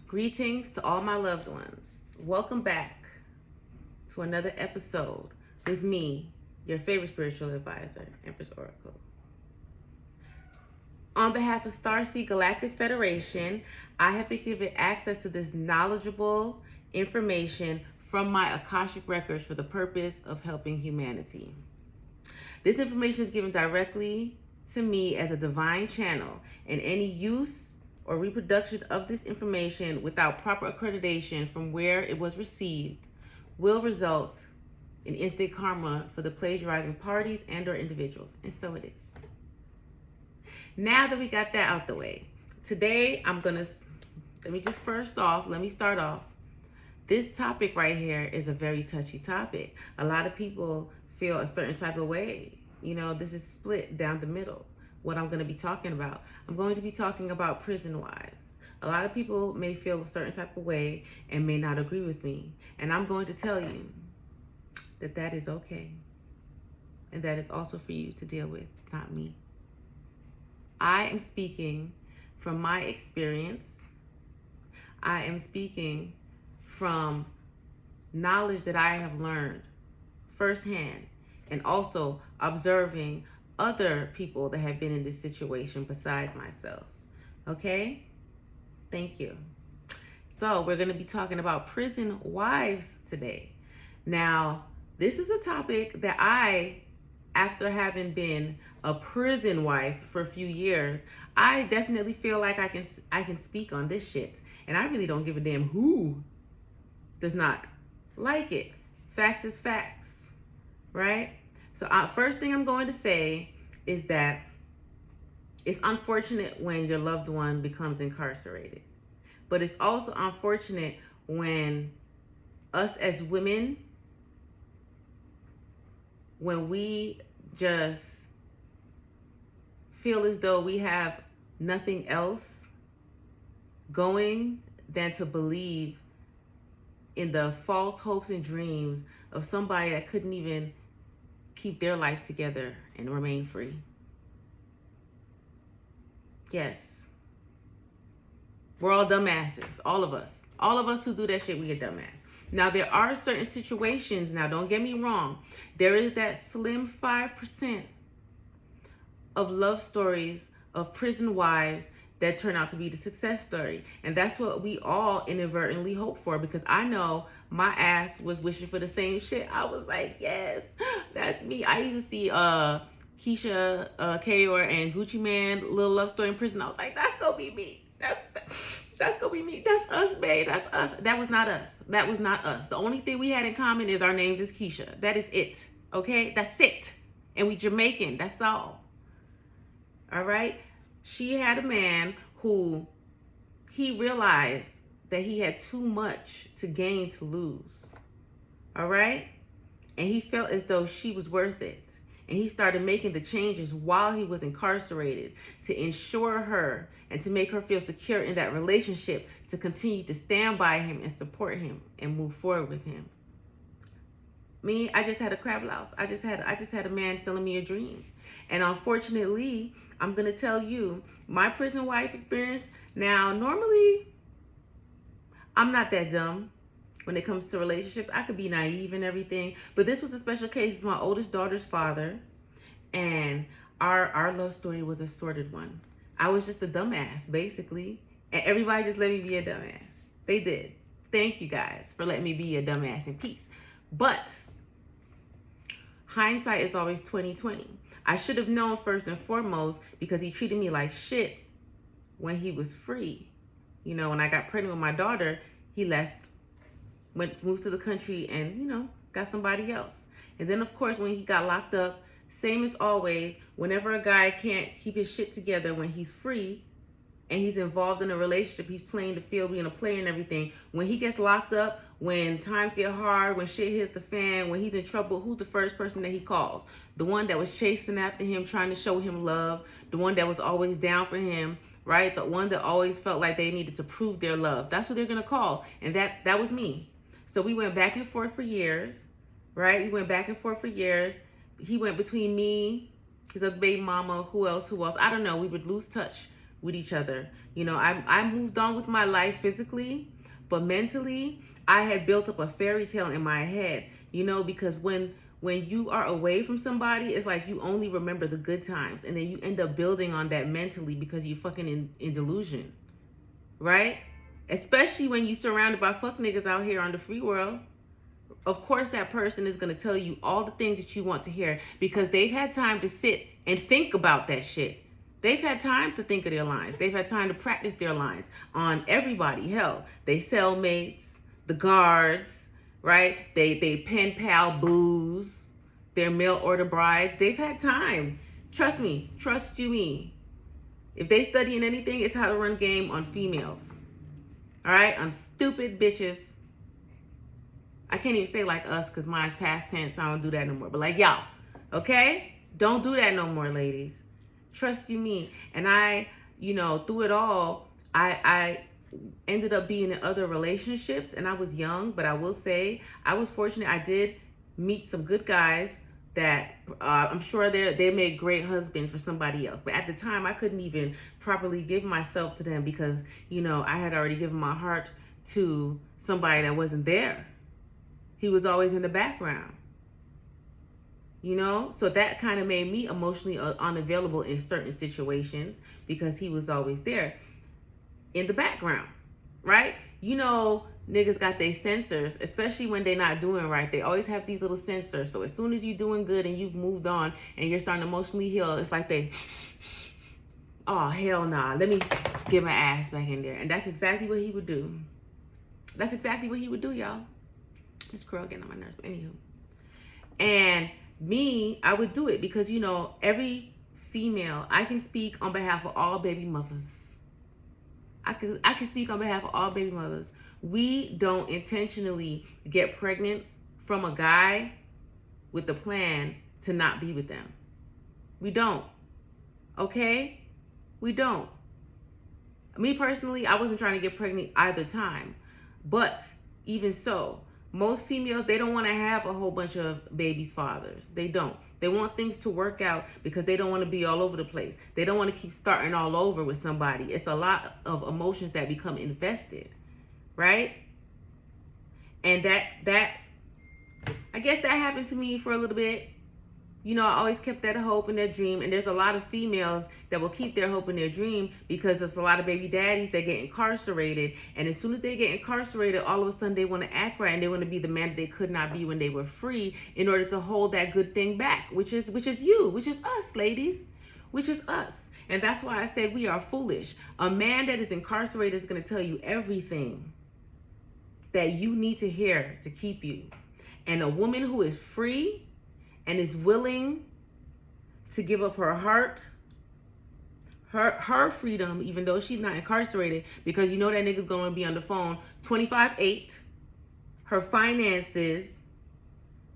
Greetings to all my loved ones. Welcome back to another episode with me, your favorite spiritual advisor, Empress Oracle. On behalf of Starseed Galactic Federation, I have been given access to this knowledgeable information from my Akashic records for the purpose of helping humanity. This information is given directly to me as a divine channel, and any use or reproduction of this information without proper accreditation from where it was received will result in instant karma for the plagiarizing parties and or individuals. And so it is. Now that we got that out the way, today let me start off. This topic right here is a very touchy topic. A lot of people feel a certain type of way. This is split down the middle. What I'm going to be talking about. I'm going to be talking about prison wives. A lot of people may feel a certain type of way and may not agree with me. And I'm going to tell you that that is okay. And that is also for you to deal with, not me. I am speaking from my experience. I am speaking from knowledge that I have learned firsthand and also observing other people that have been in this situation besides myself. Okay? Thank you. So we're going to be talking about prison wives today. Now, this is a topic that after having been a prison wife for a few years, I definitely feel like I can speak on this shit. And I really don't give a damn who does not like it. Facts is facts, right? So first thing I'm going to say is that it's unfortunate when your loved one becomes incarcerated. But it's also unfortunate when us as women, when we just feel as though we have nothing else going than to believe in the false hopes and dreams of somebody that couldn't even keep their life together and remain free. Yes. We're all dumbasses. All of us. All of us who do that shit, we a dumbass. Now, there are certain situations, now don't get me wrong, there is that slim 5% of love stories of prison wives that turn out to be the success story. And that's what we all inadvertently hope for, because I know my ass was wishing for the same shit. I was like, yes, that's me. I used to see Keisha Kayor and Gucci Man little love story in prison. I was like, that's gonna be me. That's gonna be me. That's us, babe. That's us. That was not us. That was not us. The only thing we had in common is our names is Keisha. That is it. Okay? That's it. And we Jamaican. That's all. All right? She had a man who he realized that he had too much to gain to lose. All right? And he felt as though she was worth it. And he started making the changes while he was incarcerated to ensure her and to make her feel secure in that relationship, to continue to stand by him and support him and move forward with him. Me, I just had a crab louse. I just had a man selling me a dream. And unfortunately, I'm going to tell you my prison wife experience. Now, normally, I'm not that dumb when it comes to relationships. I could be naive and everything. But this was a special case. It's my oldest daughter's father. And our love story was a sordid one. I was just a dumbass, basically. And everybody just let me be a dumbass. They did. Thank you guys for letting me be a dumbass in peace. But hindsight is always 20/20. I should have known first and foremost, because he treated me like shit when he was free. When I got pregnant with my daughter, he left, moved to the country and, got somebody else. And then, of course, when he got locked up, same as always, whenever a guy can't keep his shit together when he's free and he's involved in a relationship, he's playing the field, being a player and everything. When he gets locked up, when times get hard, when shit hits the fan, when he's in trouble, who's the first person that he calls? The one that was chasing after him, trying to show him love. The one that was always down for him, right? The one that always felt like they needed to prove their love. That's who they're going to call. And that was me. So we went back and forth for years, right? We went back and forth for years. He went between me, his other baby mama, who else? I don't know. We would lose touch, with each other. You know, I moved on with my life physically, but mentally, I had built up a fairy tale in my head. You know, because when you are away from somebody, it's like you only remember the good times, and then you end up building on that mentally because you fucking in delusion, right? Especially when you surrounded by fuck niggas out here on the free world. Of course that person is going to tell you all the things that you want to hear because they've had time to sit and think about that shit. They've had time to think of their lines. They've had time to practice their lines on everybody. Hell, they cellmates, the guards, right? They pen pal booze, their mail order brides. They've had time. Trust me. Trust you me. If they study in anything, it's how to run game on females. All right? On stupid bitches. I can't even say like us because mine's past tense, so I don't do that no more. But like y'all, okay? Don't do that no more, ladies. Trust you me. And I, you know, through it all, I ended up being in other relationships, and I was young, but I will say I was fortunate. I did meet some good guys that I'm sure they made great husbands for somebody else. But at the time, I couldn't even properly give myself to them because, you know, I had already given my heart to somebody that wasn't there. He was always in the background, you know? So that kind of made me emotionally unavailable in certain situations because he was always there in the background, right? You know, niggas got their sensors, especially when they're not doing right. They always have these little sensors. So as soon as you're doing good and you've moved on and you're starting to emotionally heal, it's like they, oh, hell nah, let me get my ass back in there. And that's exactly what he would do. That's exactly what he would do, y'all. This curl getting on my nerves, but anywho. And me, I would do it because, you know, every female, I can speak on behalf of all baby mothers. I can speak on behalf of all baby mothers. We don't intentionally get pregnant from a guy with the plan to not be with them. We don't. Okay? We don't. Me personally, I wasn't trying to get pregnant either time. But even so, most females, they don't want to have a whole bunch of babies' fathers. They don't. They want things to work out because they don't want to be all over the place. They don't want to keep starting all over with somebody. It's a lot of emotions that become invested, right? And that I guess that happened to me for a little bit. You know, I always kept that hope and that dream. And there's a lot of females that will keep their hope and their dream because there's a lot of baby daddies that get incarcerated. And as soon as they get incarcerated, all of a sudden they want to act right and they want to be the man that they could not be when they were free in order to hold that good thing back, which is you, which is us, ladies, which is us. And that's why I said we are foolish. A man that is incarcerated is going to tell you everything that you need to hear to keep you. And a woman who is free and is willing to give up her heart, her freedom, even though she's not incarcerated, because you know that nigga's gonna be on the phone 24/8, her finances,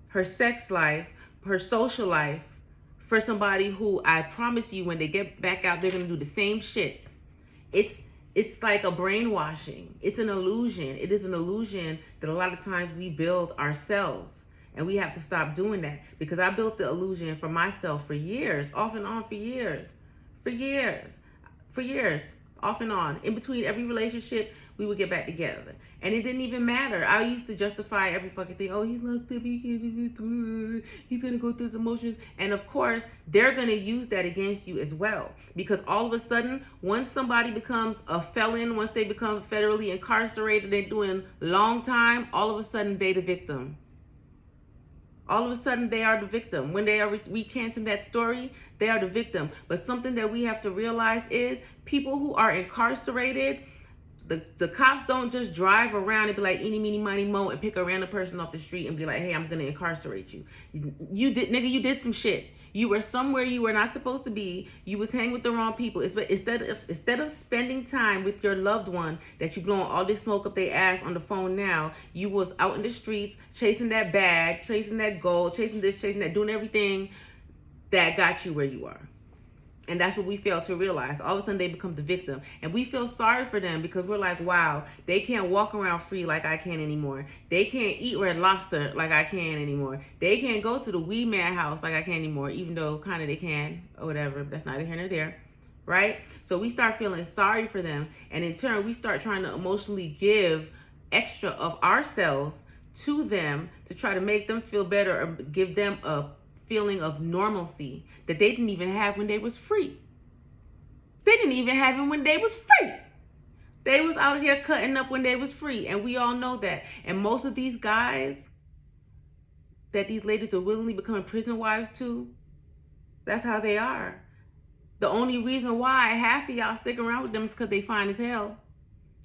her sex life, her social life, for somebody who I promise you when they get back out, they're gonna do the same shit. It's like a brainwashing. It's an illusion. It is an illusion that a lot of times we build ourselves. And we have to stop doing that because I built the illusion for myself for years, off and on for years, off and on. In between every relationship, we would get back together. And it didn't even matter. I used to justify every fucking thing. Oh, he's locked up. He's going to go through his emotions. And of course, they're going to use that against you as well. Because all of a sudden, once somebody becomes a felon, once they become federally incarcerated, they're doing long time, all of a sudden, they the victim. All of a sudden, they are the victim. When they are recanting that story, they are the victim. But something that we have to realize is people who are incarcerated, the cops don't just drive around and be like, eeny, meeny, miny, mo, and pick a random person off the street and be like, hey, I'm going to incarcerate you. You did some shit. You were somewhere you were not supposed to be. You was hanging with the wrong people. Instead of spending time with your loved one that you blowing all this smoke up their ass on the phone now, you was out in the streets chasing that bag, chasing that gold, chasing this, chasing that, doing everything that got you where you are. And that's what we fail to realize. All of a sudden they become the victim. And we feel sorry for them because we're like, wow, they can't walk around free like I can anymore. They can't eat Red Lobster like I can anymore. They can't go to the Wee Man house like I can anymore, even though kind of they can or whatever. But that's neither here nor there. right? So we start feeling sorry for them, and in turn we start trying to emotionally give extra of ourselves to them to try to make them feel better or give them a feeling of normalcy that they didn't even have when they was free. They didn't even have it when they was free. They was out here cutting up when they was free, and we all know that. And most of these guys that these ladies are willingly becoming prison wives to, that's how they are. The only reason why half of y'all stick around with them is because they fine as hell.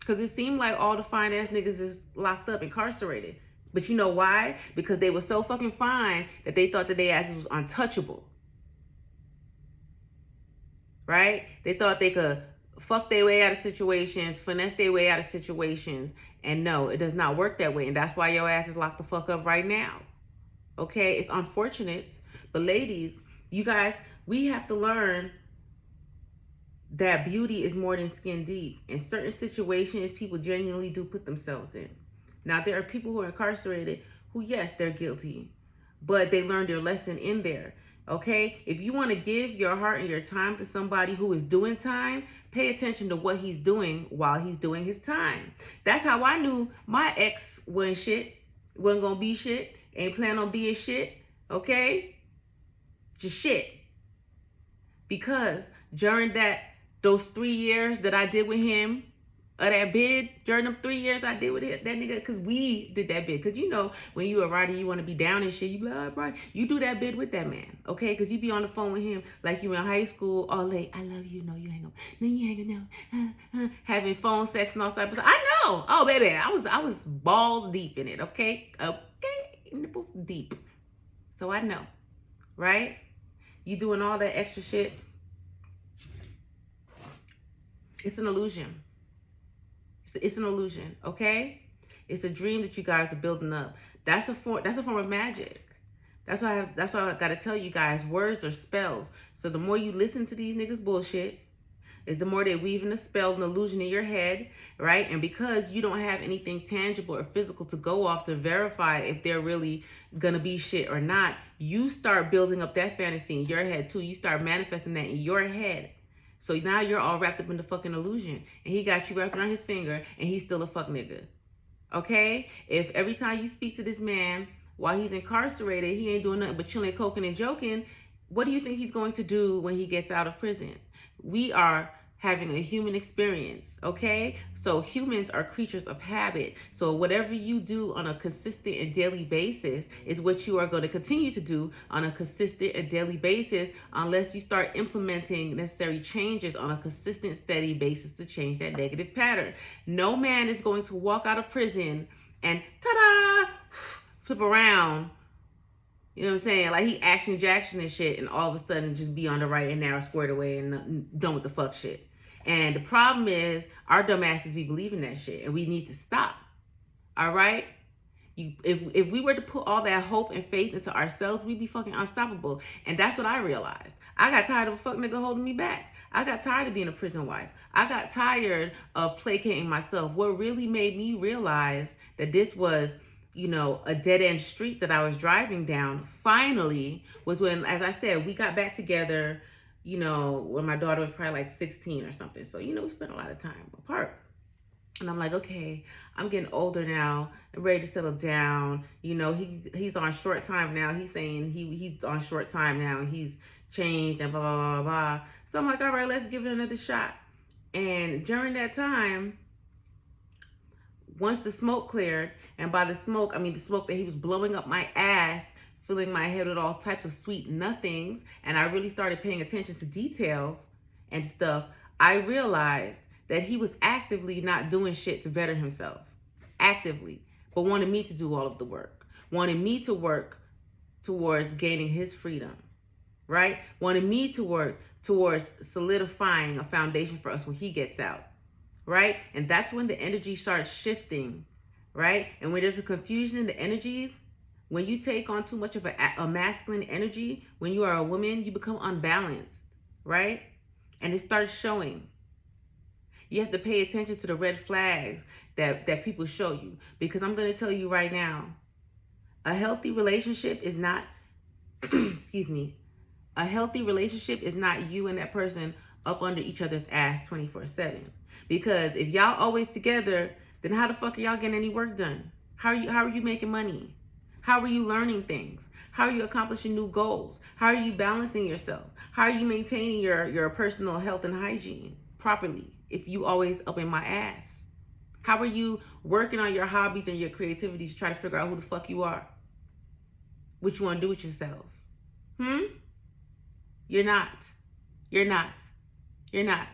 Because it seemed like all the fine ass niggas is locked up, incarcerated. But you know why? Because they were so fucking fine that they thought that their asses was untouchable. Right? They thought they could fuck their way out of situations, finesse their way out of situations. And no, it does not work that way. And that's why your ass is locked the fuck up right now. Okay? It's unfortunate. But ladies, you guys, we have to learn that beauty is more than skin deep. In certain situations, people genuinely do put themselves in. Now, there are people who are incarcerated who, yes, they're guilty, but they learned their lesson in there. Okay? If you want to give your heart and your time to somebody who is doing time, pay attention to what he's doing while he's doing his time. That's how I knew my ex wasn't shit, wasn't gonna be shit, ain't plan on being shit. Okay? Just shit. Because during those 3 years that I did with him, that bid, during them 3 years I did with that nigga, because we did that bid. Because you know, when you a writer, you want to be down and shit, you be like, right, you do that bid with that man, okay? Because you be on the phone with him like you in high school all late. I love you, no, you ain't gonna, no, you ain't gonna know. Having phone sex and all type of stuff. I know. Oh, baby, I was balls deep in it, okay? Okay, nipples deep. So I know, right? You doing all that extra shit. It's an illusion. It's an illusion, okay? It's a dream that you guys are building up. That's a form of magic. That's why I gotta tell you guys, words are spells. So the more you listen to these niggas bullshit, is the more they're weaving a spell, an illusion in your head, right? And because you don't have anything tangible or physical to go off to verify if they're really gonna be shit or not, you start building up that fantasy in your head too. You start manifesting that in your head. So now you're all wrapped up in the fucking illusion. And he got you wrapped around his finger, and he's still a fuck nigga. Okay? If every time you speak to this man while he's incarcerated, he ain't doing nothing but chilling, coking, and joking, what do you think he's going to do when he gets out of prison? We are having a human experience, okay? So humans are creatures of habit. So whatever you do on a consistent and daily basis is what you are going to continue to do on a consistent and daily basis, unless you start implementing necessary changes on a consistent, steady basis to change that negative pattern. No man is going to walk out of prison and ta-da, flip around. You know what I'm saying? Like he Action Jackson and shit, and all of a sudden just be on the right and narrow, squared away, and done with the fuck shit. And the problem is, our dumbasses be believing that shit, and we need to stop. All right? If we were to put all that hope and faith into ourselves, we'd be fucking unstoppable. And that's what I realized. I got tired of a fuck nigga holding me back. I got tired of being a prison wife. I got tired of placating myself. What really made me realize that this was, you know, a dead-end street that I was driving down, finally, was when, as I said, we got back together, you know, when my daughter was probably like 16 or something. So, you know, we spent a lot of time apart. And I'm like, okay, I'm getting older now. I'm ready to settle down. You know, he's on short time now. He's saying he's on short time now, and he's changed and blah, blah, blah, blah. So I'm like, all right, let's give it another shot. And during that time, once the smoke cleared, and by the smoke, I mean the smoke that he was blowing up my ass, filling my head with all types of sweet nothings, and I really started paying attention to details and stuff, I realized that he was actively not doing shit to better himself. Actively. But wanted me to do all of the work. Wanted me to work towards gaining his freedom. Right? Wanted me to work towards solidifying a foundation for us when he gets out. Right? And that's when the energy starts shifting, right? And when there's a confusion in the energies, when you take on too much of a masculine energy, when you are a woman, you become unbalanced, right? And it starts showing. You have to pay attention to the red flags that people show you. Because I'm going to tell you right now, a healthy relationship is not, excuse me, a healthy relationship is not you and that person up under each other's ass 24/7. Because if y'all always together, then how the fuck are y'all getting any work done? How are you making money? How are you learning things? How are you accomplishing new goals? How are you balancing yourself? How are you maintaining your personal health and hygiene properly if you always up in my ass? How are you working on your hobbies and your creativity to try to figure out who the fuck you are? What you want to do with yourself? You're not. You're not. You're not.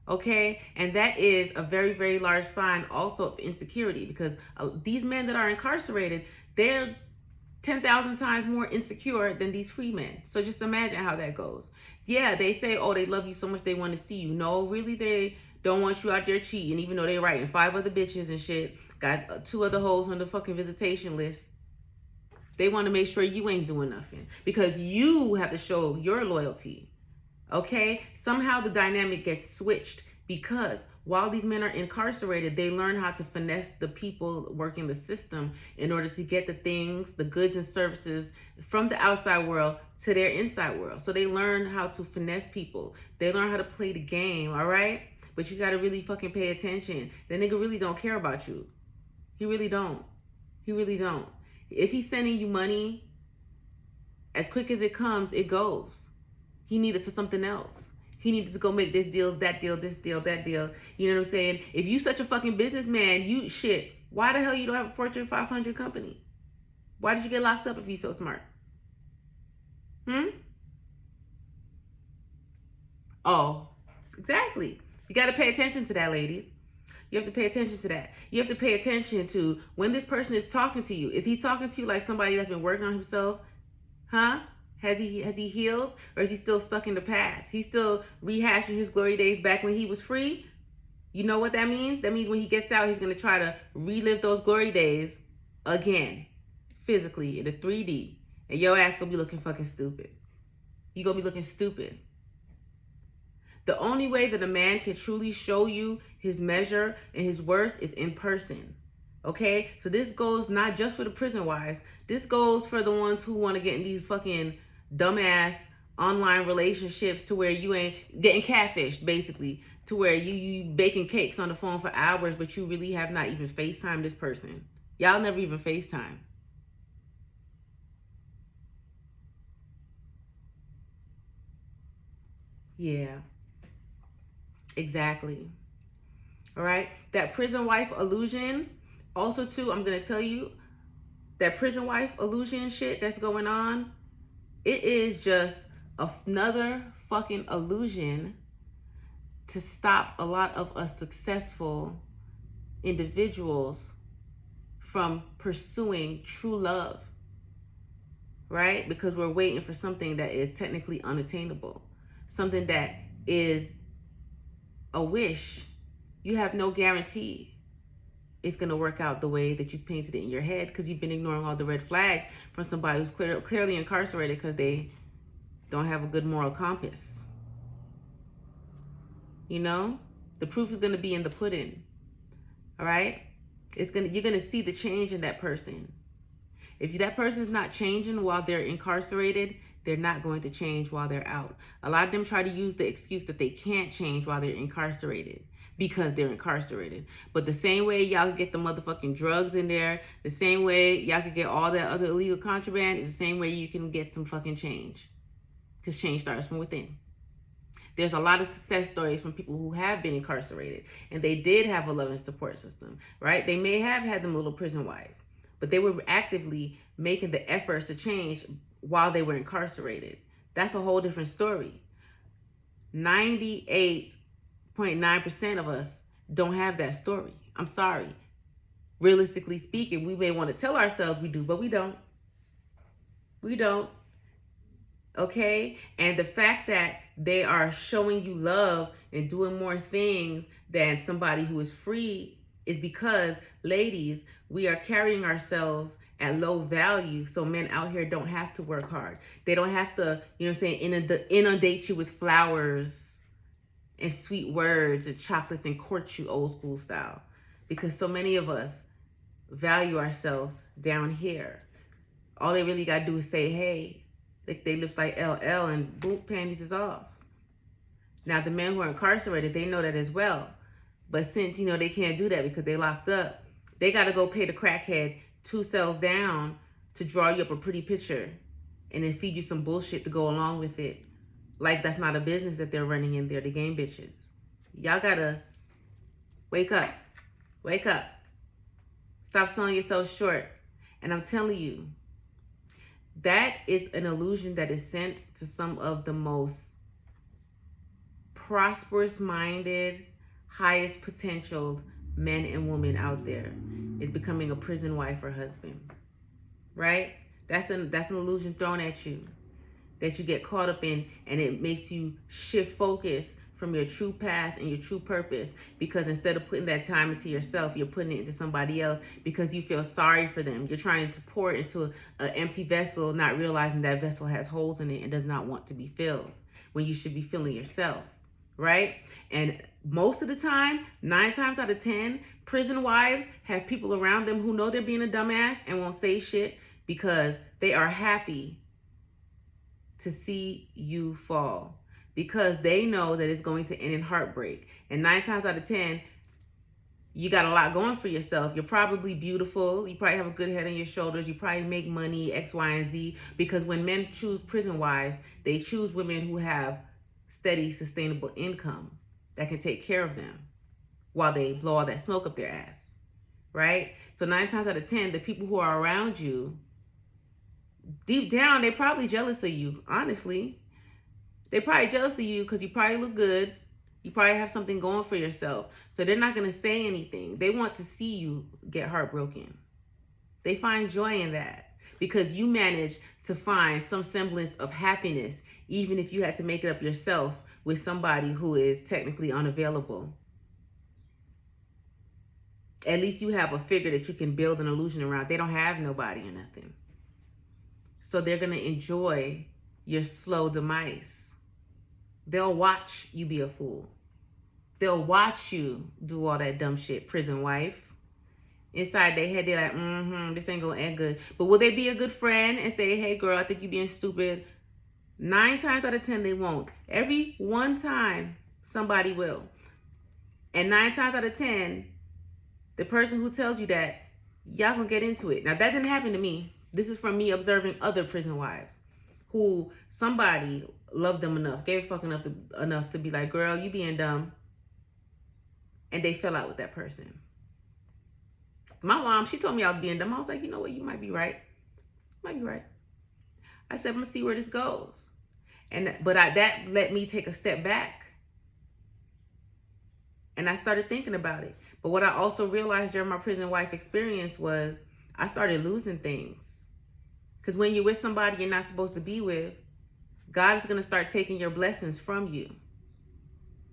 Okay? And that is a very, very large sign also of insecurity, because these men that are incarcerated, they're 10,000 times more insecure than these free men. So just imagine how that goes. Yeah, they say, oh, they love you so much they want to see you. No, really, they don't want you out there cheating, even though they're writing 5 other bitches and shit. Got 2 other hoes on the fucking visitation list. They want to make sure you ain't doing nothing because you have to show your loyalty. Okay? Somehow the dynamic gets switched because while these men are incarcerated, they learn how to finesse the people working the system in order to get the things, the goods and services from the outside world to their inside world. So they learn how to finesse people. They learn how to play the game, all right? But you got to really fucking pay attention. The nigga really don't care about you. He really don't. He really don't. If he's sending you money, as quick as it comes, it goes. He needed it for something else. He needed to go make this deal, that deal, this deal, that deal. You know what I'm saying? If you such a fucking businessman, you shit. Why the hell you don't have a Fortune 500 company? Why did you get locked up if you so smart? Oh, exactly. You got to pay attention to that, ladies. You have to pay attention to that. You have to pay attention to when this person is talking to you. Is he talking to you like somebody that's been working on himself? Huh? Has he healed, or is he still stuck in the past? He's still rehashing his glory days back when he was free. You know what that means? That means when he gets out, he's going to try to relive those glory days again, physically in the 3D. And your ass going to be looking fucking stupid. You going to be looking stupid. The only way that a man can truly show you his measure and his worth is in person. Okay? So this goes not just for the prison wives. This goes for the ones who want to get in these fucking dumbass online relationships to where you ain't getting catfished, basically. To where you baking cakes on the phone for hours, but you really have not even FaceTime this person. Y'all never even FaceTime. Yeah. Exactly. All right. That prison wife illusion. Also, too, I'm going to tell you that prison wife illusion shit that's going on. It is just another fucking illusion to stop a lot of us successful individuals from pursuing true love. Right? Because we're waiting for something that is technically unattainable. Something that is a wish. You have no guarantee it's going to work out the way that you painted it in your head, because you've been ignoring all the red flags from somebody who's clearly incarcerated because they don't have a good moral compass. You know, the proof is going to be in the pudding. All right? You're going to see the change in that person. If that person is not changing while they're incarcerated, they're not going to change while they're out. A lot of them try to use the excuse that they can't change while they're incarcerated because they're incarcerated. But the same way y'all can get the motherfucking drugs in there, the same way y'all can get all that other illegal contraband, is the same way you can get some fucking change. Because change starts from within. There's a lot of success stories from people who have been incarcerated, and they did have a loving support system, right? They may have had them little prison wife, but they were actively making the efforts to change while they were incarcerated. That's a whole different story. 98.9% of us don't have that story. I'm sorry. Realistically speaking, we may want to tell ourselves we do, but we don't. We don't. Okay? And the fact that they are showing you love and doing more things than somebody who is free is because, ladies, we are carrying ourselves at low value, so men out here don't have to work hard. They don't have to, inundate you with flowers and sweet words and chocolates and court you old school style. Because so many of us value ourselves down here. All they really got to do is say, hey, they lips like LL, and boom, panties is off. Now, the men who are incarcerated, they know that as well. But since, they can't do that because they locked up, they got to go pay the crackhead 2 cells down to draw you up a pretty picture and then feed you some bullshit to go along with it. Like that's not a business that they're running in there, the game bitches. Y'all got to wake up. Wake up. Stop selling yourself short. And I'm telling you, that is an illusion that is sent to some of the most prosperous minded, highest potential men and women out there, is becoming a prison wife or husband. Right? That's an illusion thrown at you that you get caught up in, and it makes you shift focus from your true path and your true purpose, because instead of putting that time into yourself, you're putting it into somebody else because you feel sorry for them. You're trying to pour it into an empty vessel, not realizing that vessel has holes in it and does not want to be filled, when you should be filling yourself, right? And most of the time, 9 times out of 10, prison wives have people around them who know they're being a dumbass and won't say shit because they are happy to see you fall, because they know that it's going to end in heartbreak. And 9 times out of 10, you got a lot going for yourself. You're probably beautiful. You probably have a good head on your shoulders. You probably make money, X, Y, and Z. Because when men choose prison wives, they choose women who have steady, sustainable income that can take care of them while they blow all that smoke up their ass, right? So 9 times out of 10, the people who are around you, deep down, they're probably jealous of you, honestly. They're probably jealous of you because you probably look good. You probably have something going for yourself. So they're not going to say anything. They want to see you get heartbroken. They find joy in that because you managed to find some semblance of happiness, even if you had to make it up yourself with somebody who is technically unavailable. At least you have a figure that you can build an illusion around. They don't have nobody or nothing. So they're going to enjoy your slow demise. They'll watch you be a fool. They'll watch you do all that dumb shit, prison wife. Inside their head, they're like, this ain't gonna end good. But will they be a good friend and say, hey girl, I think you're being stupid? 9 times out of 10, they won't. Every one time, somebody will. And 9 times out of 10, the person who tells you that, y'all gonna get into it. Now, that didn't happen to me. This is from me observing other prison wives who somebody loved them enough, gave a fuck enough to be like, girl, you being dumb. And they fell out with that person. My mom, she told me I was being dumb. I was like, you know what? You might be right. Might be right. I said, I'm gonna see where this goes. But that let me take a step back. And I started thinking about it. But what I also realized during my prison wife experience was I started losing things. Because when you're with somebody you're not supposed to be with, God is going to start taking your blessings from you.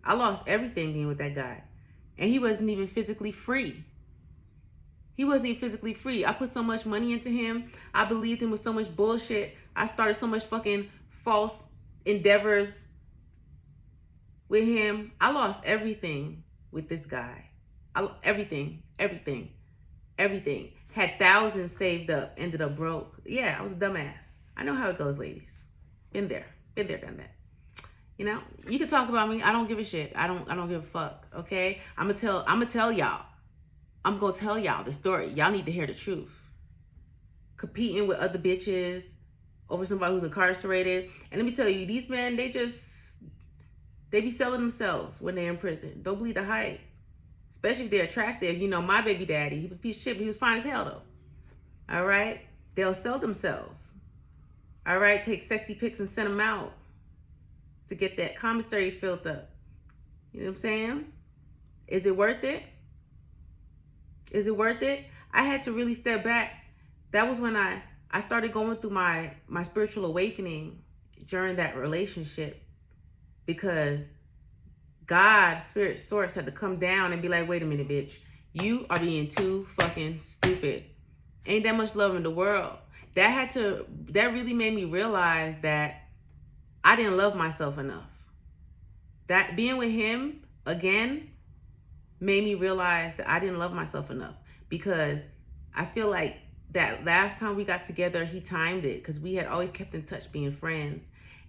I lost everything being with that guy. And he wasn't even physically free. He wasn't even physically free. I put so much money into him. I believed him with so much bullshit. I started so much fucking false endeavors with him. I lost everything with this guy. Everything. Had thousands saved up, ended up broke. Yeah, I was a dumbass. I know how it goes, ladies. Been there, done that. You know, you can talk about me. I don't give a shit. I don't give a fuck. Okay, I'm gonna tell y'all. I'm gonna tell y'all the story. Y'all need to hear the truth. Competing with other bitches over somebody who's incarcerated. And let me tell you, these men, they be selling themselves when they're in prison. Don't believe the hype. Especially if they're attractive. You know, my baby daddy, he was a piece of shit, but he was fine as hell though. All right? They'll sell themselves. All right? Take sexy pics and send them out to get that commissary filled up. You know what I'm saying? Is it worth it? Is it worth it? I had to really step back. That was when I started going through my spiritual awakening during that relationship, because God, spirit source, had to come down and be like, wait a minute, bitch. You are being too fucking stupid. Ain't that much love in the world. That really made me realize that I didn't love myself enough. That being with him again made me realize that I didn't love myself enough, because I feel like that last time we got together, he timed it, because we had always kept in touch being friends.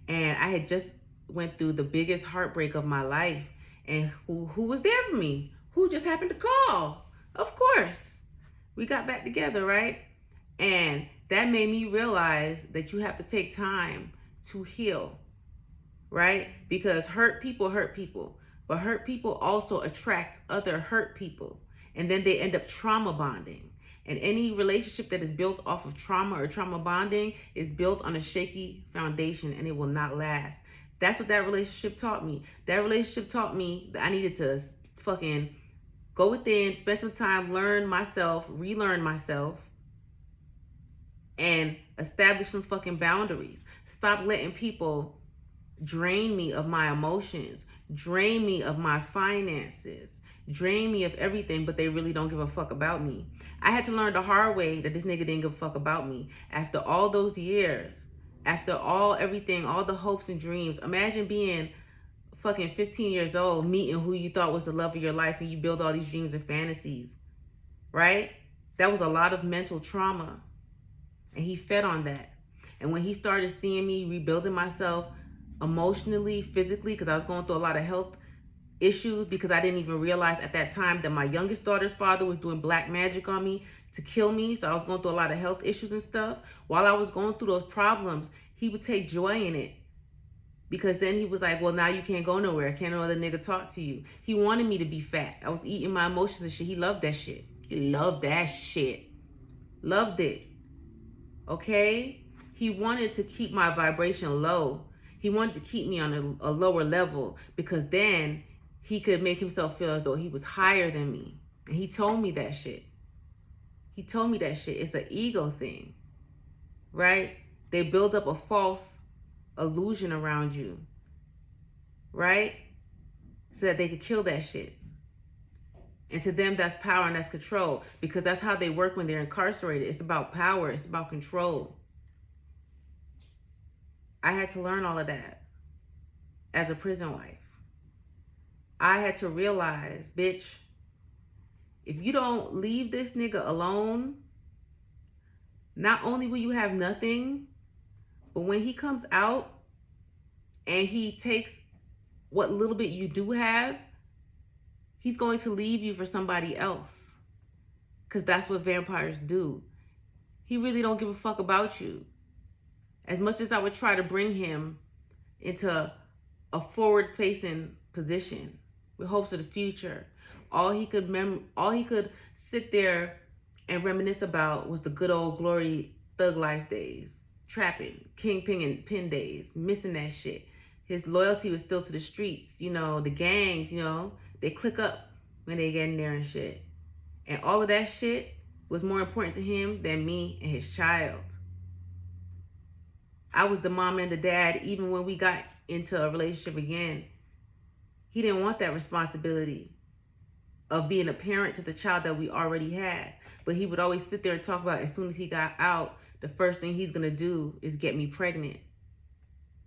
And I had just went through the biggest heartbreak of my life, and who was there for me? Who just happened to call? Of course, we got back together, right? And that made me realize that you have to take time to heal, right? Because hurt people, but hurt people also attract other hurt people, and then they end up trauma bonding. And any relationship that is built off of trauma or trauma bonding is built on a shaky foundation, and it will not last. That's what that relationship taught me. That relationship taught me that I needed to fucking go within, spend some time, learn myself, relearn myself, and establish some fucking boundaries. Stop letting people drain me of my emotions, drain me of my finances, drain me of everything, but they really don't give a fuck about me. I had to learn the hard way that this nigga didn't give a fuck about me. After all those years, after everything, all the hopes and dreams. Imagine being fucking 15 years old, meeting who you thought was the love of your life, and you build all these dreams and fantasies, right? That was a lot of mental trauma, and he fed on that. And when he started seeing me rebuilding myself emotionally, physically, because I was going through a lot of health issues, because I didn't even realize at that time that my youngest daughter's father was doing black magic on me to kill me. So I was going through a lot of health issues and stuff. While I was going through those problems, he would take joy in it, because then he was like, well, now you can't go nowhere. Can't no other nigga talk to you. He wanted me to be fat. I was eating my emotions and shit. He loved that shit. He loved that shit. Loved it. Okay? He wanted to keep my vibration low. He wanted to keep me on a lower level, because then he could make himself feel as though he was higher than me. And he told me that shit. He told me that shit. It's an ego thing, right? They build up a false illusion around you, right? So that they could kill that shit. And to them, that's power and that's control, because that's how they work when they're incarcerated. It's about power. It's about control. I had to learn all of that as a prison wife. I had to realize, bitch, if you don't leave this nigga alone, not only will you have nothing, but when he comes out and he takes what little bit you do have, he's going to leave you for somebody else. Because that's what vampires do. He really don't give a fuck about you. As much as I would try to bring him into a forward-facing position with hopes of the future, all he could sit there and reminisce about was the good old glory thug life days, trapping, kingpin and pin days, missing that shit. His loyalty was still to the streets, the gangs, they click up when they get in there and shit. And all of that shit was more important to him than me and his child. I was the mom and the dad even when we got into a relationship again. He didn't want that responsibility of being a parent to the child that we already had. But he would always sit there and talk about, as soon as he got out, the first thing he's going to do is get me pregnant.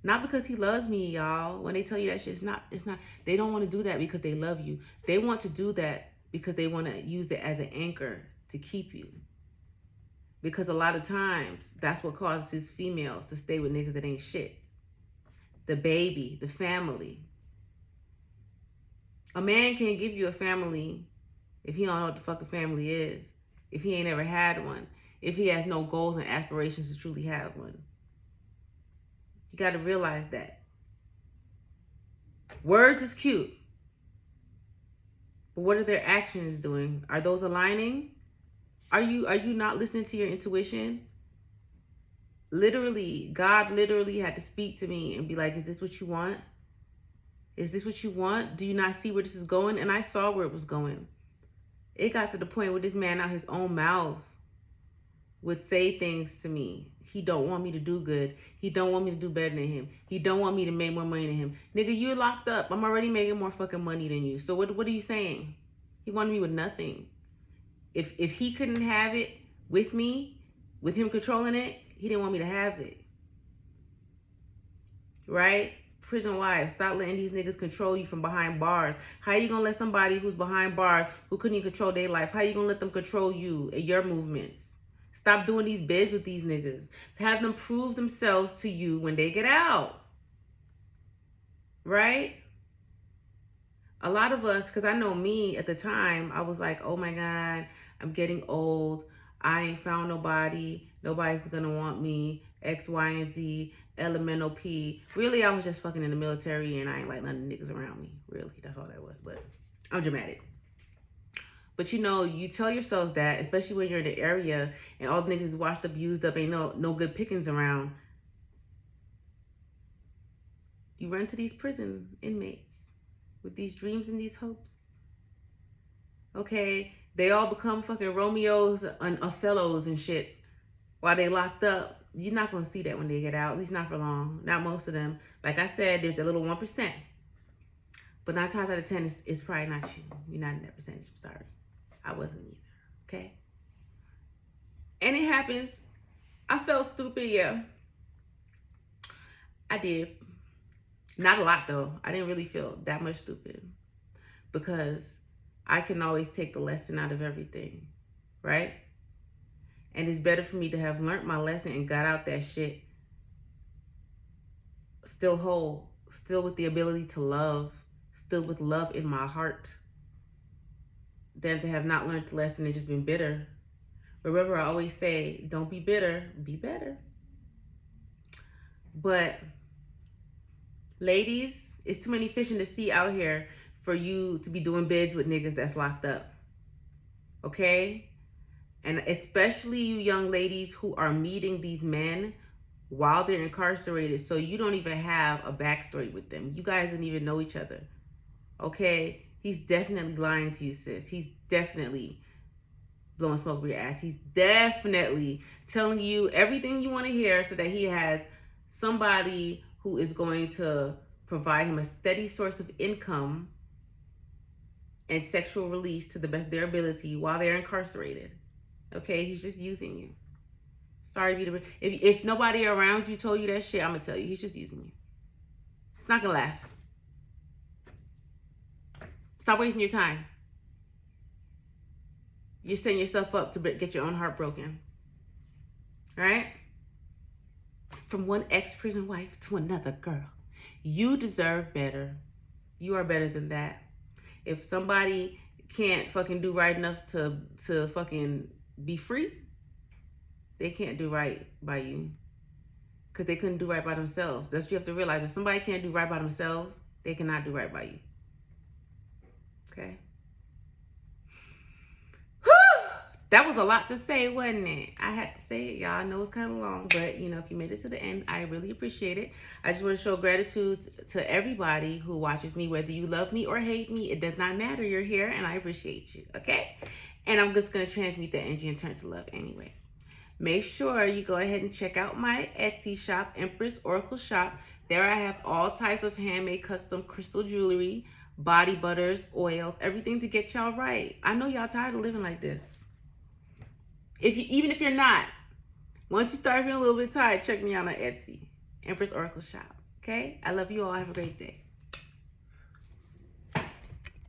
Not because he loves me, y'all. When they tell you that shit, it's not. They don't want to do that because they love you. They want to do that because they want to use it as an anchor to keep you. Because a lot of times, that's what causes females to stay with niggas that ain't shit. The baby, the family. A man can't give you a family if he don't know what the fuck a family is. If he ain't ever had one. If he has no goals and aspirations to truly have one. You got to realize that. Words is cute. But what are their actions doing? Are those aligning? Are you not listening to your intuition? Literally, God literally had to speak to me and be like, is this what you want? Is this what you want? Do you not see where this is going? And I saw where it was going. It got to the point where this man out his own mouth would say things to me. He don't want me to do good. He don't want me to do better than him. He don't want me to make more money than him. Nigga, you're locked up. I'm already making more fucking money than you. So what are you saying? He wanted me with nothing. If he couldn't have it with me, with him controlling it, he didn't want me to have it. Right? Prison wives, stop letting these niggas control you from behind bars. How you gonna let somebody who's behind bars, who couldn't even control their life, how you gonna let them control you and your movements? Stop doing these bids with these niggas. Have them prove themselves to you when they get out. right? A lot of us, because I know me at the time, I was like, oh my God, I'm getting old. I ain't found nobody. Nobody's gonna want me. X, Y, and Z, elemental P. Really, I was just fucking in the military and I ain't like none of the niggas around me. Really, that's all that was. But I'm dramatic. But you know, you tell yourselves that, especially when you're in the area and all the niggas is washed up, used up, ain't no good pickings around. You run to these prison inmates with these dreams and these hopes. Okay, they all become fucking Romeos and Othellos and shit while they locked up. You're not gonna see that when they get out, at least not for long. Not most of them. Like I said, there's the little 1%. But 9 times out of 10, it's probably not you. You're not in that percentage. I'm sorry. I wasn't either. Okay? And it happens. I felt stupid, yeah. I did. Not a lot though. I didn't really feel that much stupid. Because I can always take the lesson out of everything. Right? And it's better for me to have learned my lesson and got out that shit still whole, still with the ability to love, still with love in my heart, than to have not learned the lesson and just been bitter. Remember, I always say, don't be bitter, be better. But ladies, it's too many fish in the sea out here for you to be doing bids with niggas that's locked up. Okay? And especially you young ladies who are meeting these men while they're incarcerated, so you don't even have a backstory with them. You guys didn't even know each other. Okay? He's definitely lying to you, sis. He's definitely blowing smoke up your ass. He's definitely telling you everything you want to hear so that he has somebody who is going to provide him a steady source of income and sexual release to the best of their ability while they're incarcerated. Okay, he's just using you. Sorry to be the... If nobody around you told you that shit, I'm gonna tell you, he's just using you. It's not gonna last. Stop wasting your time. You're setting yourself up to get your own heart broken. All right? From one ex-prison wife to another girl. You deserve better. You are better than that. If somebody can't fucking do right enough to fucking be free, they can't do right by you. Because they couldn't do right by themselves. That's what you have to realize. If somebody can't do right by themselves, they cannot do right by you. Okay? That was a lot to say, wasn't it? I had to say it, y'all. I know it's kind of long, but you know, if you made it to the end, I really appreciate it. I just want to show gratitude to everybody who watches me, whether you love me or hate me. It does not matter. You're here, and I appreciate you. Okay? And I'm just gonna transmute that energy and turn to love anyway. Make sure you go ahead and check out my Etsy shop, Empress Oracle Shop. There I have all types of handmade custom crystal jewelry, body butters, oils, everything to get y'all right. I know y'all tired of living like this. Even if you're not, once you start feeling a little bit tired, check me out on Etsy, Empress Oracle Shop. Okay? I love you all. Have a great day.